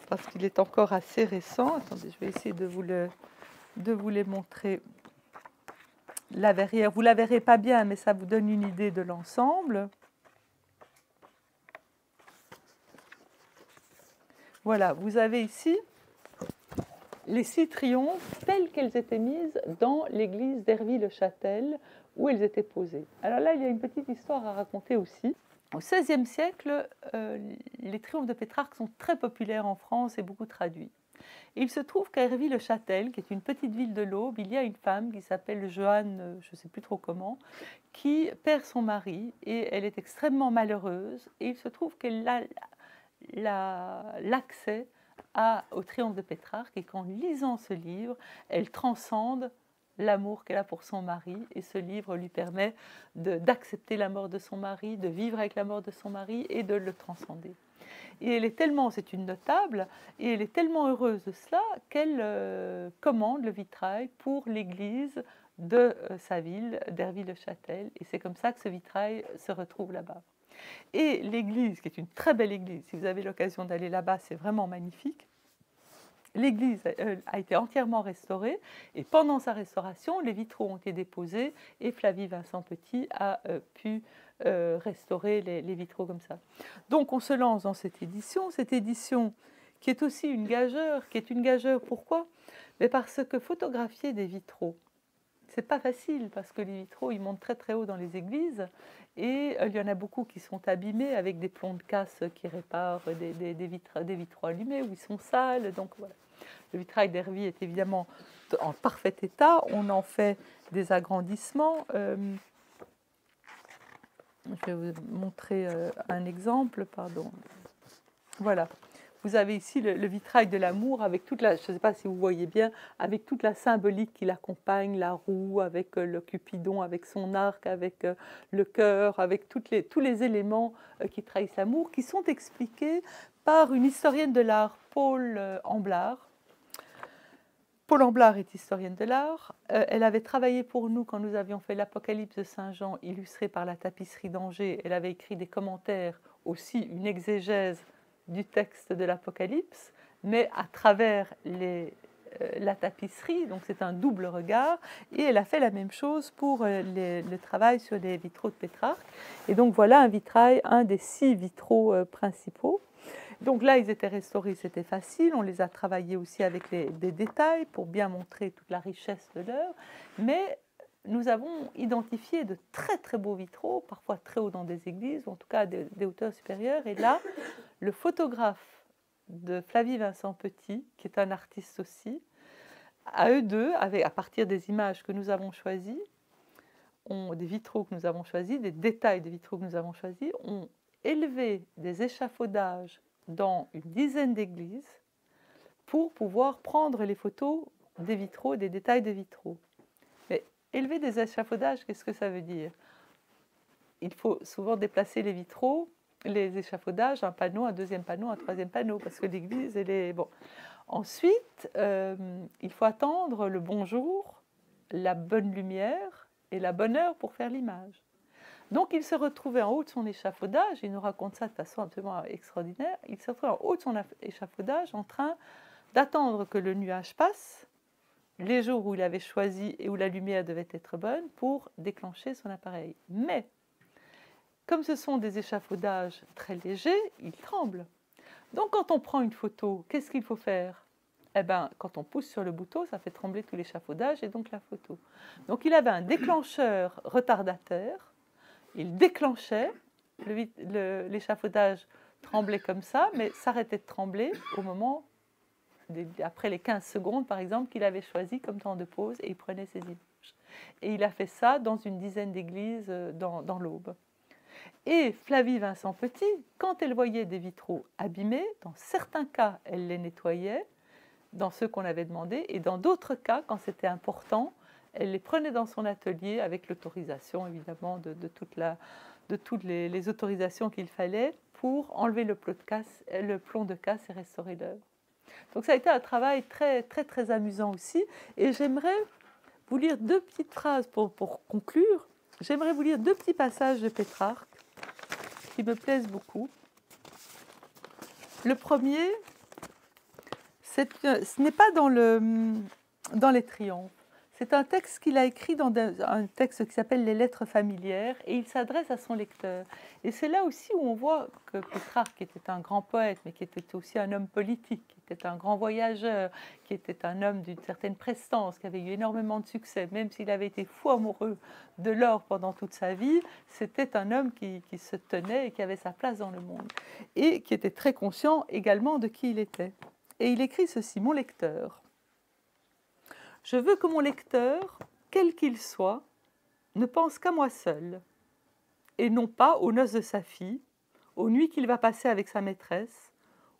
parce qu'il est encore assez récent. Attendez, je vais essayer de vous les montrer là derrière. Vous ne la verrez pas bien, mais ça vous donne une idée de l'ensemble. Voilà, vous avez ici les 6 triomphes telles qu'elles étaient mises dans l'église d'Hervy-le-Châtel, où elles étaient posées. Alors là, il y a une petite histoire à raconter aussi. Au XVIe siècle, les triomphes de Pétrarque sont très populaires en France et beaucoup traduits. Et il se trouve qu'à Hervy-le-Châtel, qui est une petite ville de l'Aube, il y a une femme qui s'appelle Joanne, je ne sais plus trop comment, qui perd son mari et elle est extrêmement malheureuse. Et il se trouve qu'elle a l'accès au triomphe de Pétrarque et qu'en lisant ce livre, elle transcende l'amour qu'elle a pour son mari et ce livre lui permet d'accepter la mort de son mari, de vivre avec la mort de son mari et de le transcender. Et c'est une notable, et elle est tellement heureuse de cela qu'elle commande le vitrail pour l'église de sa ville, d'Hervy-le-Châtel, et c'est comme ça que ce vitrail se retrouve là-bas. Et l'église, qui est une très belle église, si vous avez l'occasion d'aller là-bas, c'est vraiment magnifique. L'église a été entièrement restaurée et pendant sa restauration, les vitraux ont été déposés et Flavie Vincent Petit a pu restaurer les vitraux comme ça. Donc on se lance dans cette édition qui est aussi une gageure, pourquoi? Mais parce que photographier des vitraux c'est pas facile parce que les vitraux, ils montent très très haut dans les églises et il y en a beaucoup qui sont abîmés avec des plombs de casse qui réparent des vitraux allumés ou ils sont sales. Donc voilà. Le vitrail d'Hervy est évidemment en parfait état. On en fait des agrandissements. Je vais vous montrer un exemple, pardon. Voilà. Vous avez ici le vitrail de l'amour avec toute la, je ne sais pas si vous voyez bien, avec toute la symbolique qui l'accompagne, la roue, avec le Cupidon, avec son arc, avec le cœur, avec tous les éléments qui trahissent l'amour, qui sont expliqués par une historienne de l'art, Paul Amblard. Paul Amblard est historienne de l'art. Elle avait travaillé pour nous quand nous avions fait l'Apocalypse de Saint Jean, illustrée par la tapisserie d'Angers. Elle avait écrit des commentaires, aussi une exégèse du texte de l'Apocalypse, mais à travers la tapisserie, donc c'est un double regard, et elle a fait la même chose pour le travail sur les vitraux de Pétrarque. Et donc voilà un vitrail, un des 6 vitraux principaux. Donc là, ils étaient restaurés, c'était facile, on les a travaillés aussi avec des détails pour bien montrer toute la richesse de l'œuvre, mais nous avons identifié de très très beaux vitraux, parfois très hauts dans des églises, ou en tout cas des hauteurs supérieures, et là, le photographe de Flavie Vincent Petit, qui est un artiste aussi, à eux deux, à partir des images que nous avons choisies, des vitraux que nous avons choisis, des détails de vitraux que nous avons choisis, ont élevé des échafaudages dans une dizaine d'églises pour pouvoir prendre les photos des vitraux, des détails des vitraux. Mais élever des échafaudages, qu'est-ce que ça veut dire? Il faut souvent déplacer les vitraux, les échafaudages, un panneau, un deuxième panneau, un troisième panneau, parce que l'église, elle est... Bon. Ensuite, il faut attendre le bon jour, la bonne lumière et la bonne heure pour faire l'image. Donc il se retrouvait en haut de son échafaudage, il nous raconte ça de façon absolument extraordinaire, il se retrouvait en haut de son échafaudage en train d'attendre que le nuage passe, les jours où il avait choisi et où la lumière devait être bonne, pour déclencher son appareil. Mais, comme ce sont des échafaudages très légers, il tremble. Donc quand on prend une photo, qu'est-ce qu'il faut faire? Eh bien, quand on pousse sur le bouton, ça fait trembler tout l'échafaudage et donc la photo. Donc il avait un déclencheur retardateur. Il déclenchait, l'échafaudage tremblait comme ça, mais s'arrêtait de trembler au moment, après les 15 secondes par exemple, qu'il avait choisi comme temps de pause, et il prenait ses images. Et il a fait ça dans une dizaine d'églises dans l'Aube. Et Flavie Vincent Petit, quand elle voyait des vitraux abîmés, dans certains cas, elle les nettoyait, dans ceux qu'on avait demandé, et dans d'autres cas, quand c'était important, elle les prenait dans son atelier avec l'autorisation, évidemment, de toutes les autorisations qu'il fallait pour enlever le plomb de casse et restaurer l'œuvre. Donc ça a été un travail très, très, très amusant aussi. Et j'aimerais vous lire 2 petites phrases pour conclure. J'aimerais vous lire 2 petits passages de Pétrarque qui me plaisent beaucoup. Le premier, ce n'est pas dans les triomphes. C'est un texte qu'il a écrit dans un texte qui s'appelle Les Lettres familières, et il s'adresse à son lecteur. Et c'est là aussi où on voit que Pétrarque était un grand poète, mais qui était aussi un homme politique, qui était un grand voyageur, qui était un homme d'une certaine prestance, qui avait eu énormément de succès, même s'il avait été fou amoureux de l'or pendant toute sa vie, c'était un homme qui se tenait et qui avait sa place dans le monde, et qui était très conscient également de qui il était. Et il écrit ceci: « Mon lecteur, je veux que mon lecteur, quel qu'il soit, ne pense qu'à moi seul, et non pas aux noces de sa fille, aux nuits qu'il va passer avec sa maîtresse,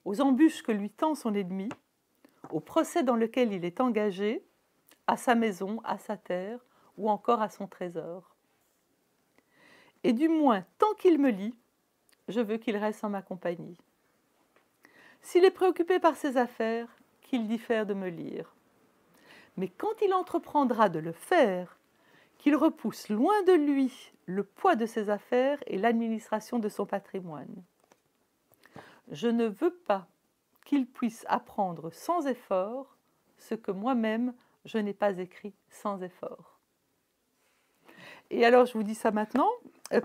aux embûches que lui tend son ennemi, au procès dans lequel il est engagé, à sa maison, à sa terre, ou encore à son trésor. Et du moins, tant qu'il me lit, je veux qu'il reste en ma compagnie. S'il est préoccupé par ses affaires, qu'il diffère de me lire. Mais quand il entreprendra de le faire, qu'il repousse loin de lui le poids de ses affaires et l'administration de son patrimoine. Je ne veux pas qu'il puisse apprendre sans effort ce que moi-même je n'ai pas écrit sans effort. » Et alors je vous dis ça maintenant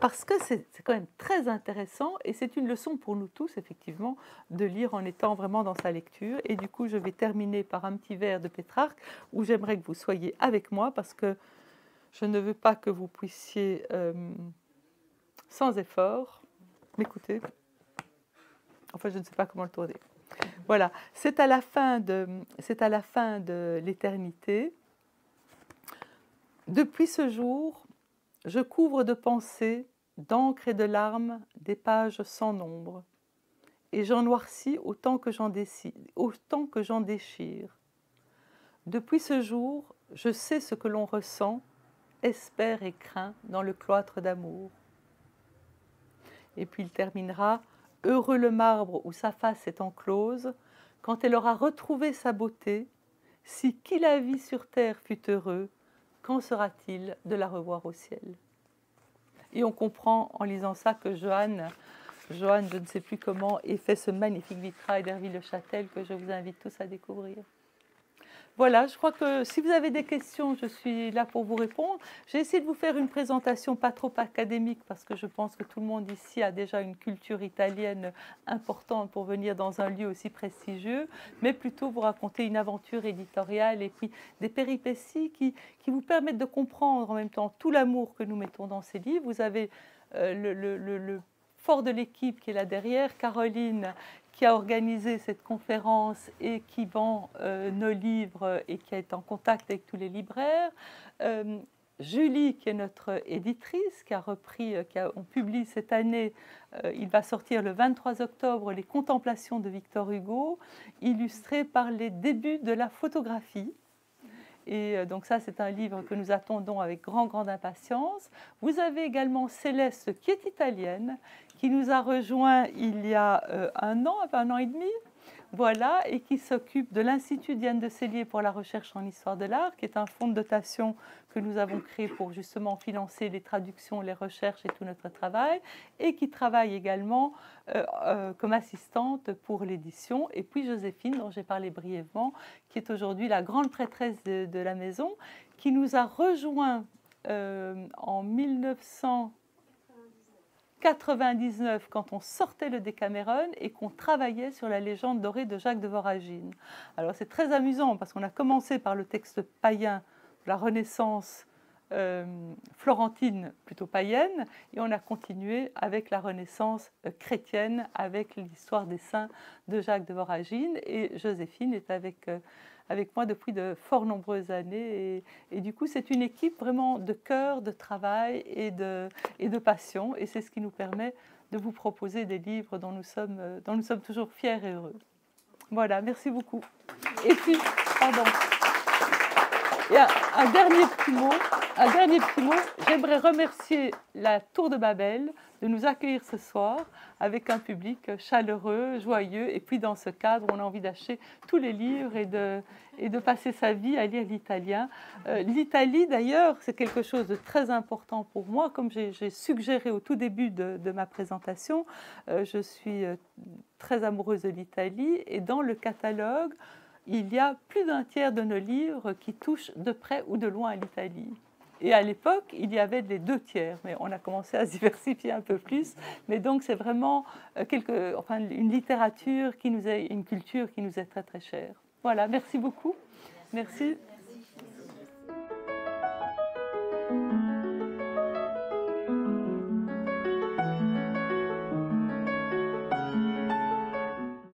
parce que c'est quand même très intéressant et c'est une leçon pour nous tous effectivement de lire en étant vraiment dans sa lecture. Et du coup je vais terminer par un petit vers de Pétrarque où j'aimerais que vous soyez avec moi parce que Je ne veux pas que vous puissiez, sans effort, m'écouter. Enfin, je ne sais pas comment le tourner. Voilà, c'est à la fin de l'éternité. Depuis ce jour, je couvre de pensées, d'encre et de larmes des pages sans nombre, et j'en noircis autant que j'en déchire. Depuis ce jour, je sais ce que l'on ressent, espère et craint dans le cloître d'amour. Et puis il terminera, heureux le marbre où sa face est enclose, quand elle aura retrouvé sa beauté, si qui la vit sur terre fut heureux, quand sera-t-il de la revoir au ciel? Et on comprend en lisant ça que Johanne, je ne sais plus comment, ait fait ce magnifique vitrail d'Herville-le-Châtel que je vous invite tous à découvrir. Voilà, je crois que si vous avez des questions, je suis là pour vous répondre. J'ai essayé de vous faire une présentation pas trop académique parce que je pense que tout le monde ici a déjà une culture italienne importante pour venir dans un lieu aussi prestigieux, mais plutôt vous raconter une aventure éditoriale et puis des péripéties qui vous permettent de comprendre en même temps tout l'amour que nous mettons dans ces livres. Vous avez le fort de l'équipe qui est là derrière, Caroline, qui a organisé cette conférence et qui vend nos livres et qui est en contact avec tous les libraires. Julie, qui est notre éditrice, qui a repris, on publie cette année, il va sortir le 23 octobre, Les Contemplations de Victor Hugo, illustrées par les débuts de la photographie. Et donc ça, c'est un livre que nous attendons avec grande impatience. Vous avez également Céleste, qui est italienne, qui nous a rejoint il y a un an et demi, voilà, et qui s'occupe de l'Institut Diane de Sellier pour la recherche en histoire de l'art, qui est un fonds de dotation que nous avons créé pour justement financer les traductions, les recherches et tout notre travail, et qui travaille également comme assistante pour l'édition. Et puis Joséphine, dont j'ai parlé brièvement, qui est aujourd'hui la grande prêtresse de la maison, qui nous a rejoint en 1999, quand on sortait le Décameron et qu'on travaillait sur la légende dorée de Jacques de Voragine. Alors c'est très amusant parce qu'on a commencé par le texte païen de la Renaissance florentine, plutôt païenne, et on a continué avec la Renaissance chrétienne, avec l'histoire des saints de Jacques de Voragine, et Joséphine est avec moi depuis de fort nombreuses années. Et du coup, c'est une équipe vraiment de cœur, de travail et de passion. Et c'est ce qui nous permet de vous proposer des livres dont nous sommes toujours fiers et heureux. Voilà, merci beaucoup. Et puis, pardon. Et un dernier petit mot, j'aimerais remercier la Tour de Babel de nous accueillir ce soir avec un public chaleureux, joyeux, et puis dans ce cadre, on a envie d'acheter tous les livres et de passer sa vie à lire l'italien. L'Italie, d'ailleurs, c'est quelque chose de très important pour moi, comme j'ai suggéré au tout début de ma présentation. Je suis très amoureuse de l'Italie, et dans le catalogue, il y a plus d'un tiers de nos livres qui touchent de près ou de loin à l'Italie. Et à l'époque, il y avait les 2 tiers, mais on a commencé à se diversifier un peu plus. Mais donc, c'est vraiment une littérature une culture qui nous est très, très chère. Voilà, merci beaucoup. Merci.